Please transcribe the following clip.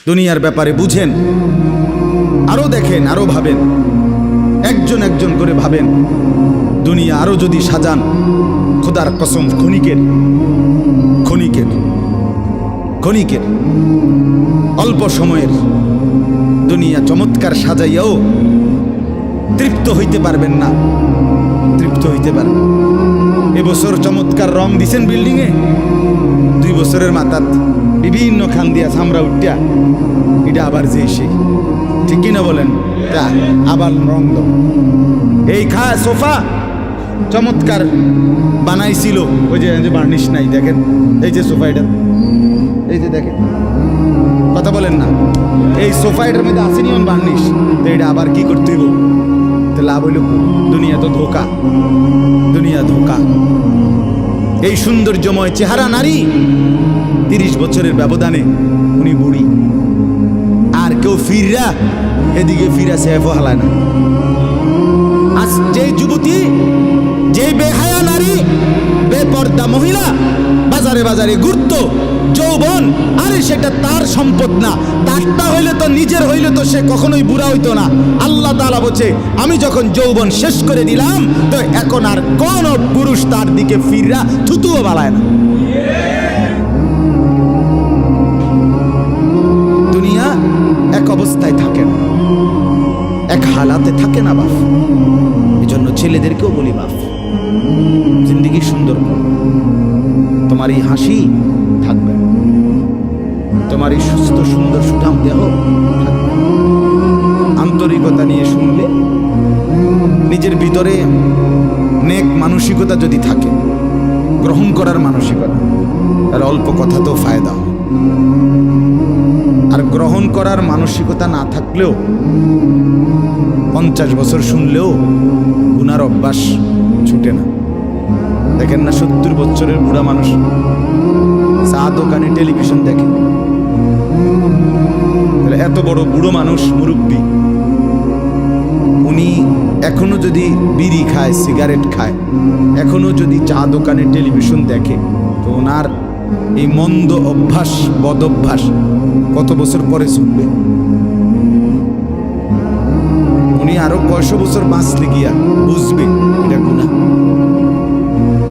দুনিয়ার ব্যাপারে বুঝেন, আরো দেখেন, আরো ভাবেন, একজন একজন করে ভাবেন। দুনিয়া আরো যদি সাজান, খোদার কসম ক্ষণিকের ক্ষণিকের ক্ষণিকের অল্প সময়ের দুনিয়া চমৎকার সাজাইয়াও তৃপ্ত হইতে পারবেন না, তৃপ্ত হইতে পারবেন। এবছর চমৎকার রং দিছেন বিল্ডিংয়ে, 2 বছরের মাথাত বিভিন্ন খান দিয়া ছামরা উঠিয়া এটা আবার যে সেই, ঠিক কিনা বলেন? তা আবার রং দাও। এই সোফা চমৎকার বানাইছিল, ওই যে বার্নিশ নাই, দেখেন এই যে সোফা, এটা এই যে দেখেন, কথা বলেন না, এই সোফা এটার মধ্যে আসেনি অন বার্নিশ, তো এটা আবার কি করতে হইব? তো লাভ হইল, দুনিয়া তো ধোকা, দুনিয়া ধোকা। এই সৌন্দর্যময় চেহারা নারী 30 বছরের ব্যবধানে উনি বুড়ি, আর কেউ ফিররা এদিকে ফিরা সেফ হালায় না। আজ যে যুবতী, যে বেহায়া নারী, বেপর্দা মহিলা বাজারে বাজারে ঘুরতো, যৌবন, আরে সেটা তার সম্পদ না, তারটা হইলে তো নিজের হইলে তো সে কখনোই বুড়া হইতো না। আল্লাহ তাআলা বলছে, আমি যখন যৌবন শেষ করে দিলাম, তো এখন আর কোন পুরুষ তার দিকে ফিররা থুতুও বালায় না। দুনিয়া এক অবস্থায় থাকে না, এক হালাতে থাকে না বাপ। এই জন্য ছেলেদেরকেও বলি, বাপ জিন্দিগি সুন্দর করো, তোমার এই হাসি থাকবে, তোমার এই সুস্থ সুন্দর সুঠাম দেহ থাকবে। আন্তরিকতা নিয়ে শুনলে, নিজের ভিতরে নেক মানসিকতা যদি থাকে, গ্রহণ করার মানসিকতা, তাহলে অল্প কথা তো ফায়দা হয়। আর গ্রহণ করার মানসিকতা না থাকলেও 50 বছর শুনলেও গুনার অভ্যাস ছুটে না। দেখেন না 70 বছরের বুড়া মানুষ চা দোকানে টেলিভিশন দেখে, এত বড় বুড়ো মানুষ, মুরব্বী, উনি এখনো যদি বিড়ি খায়, সিগারেট খায়, এখনো যদি চা দোকানে টেলিভিশন দেখে, তো ওনার এই মন্দ অভ্যাস, বদ অভ্যাস কত বছর পরে ছুটবে? উনি আরো কয়শো বছর বাঁচলে গিয়া বুঝবে এটা গুনাহ।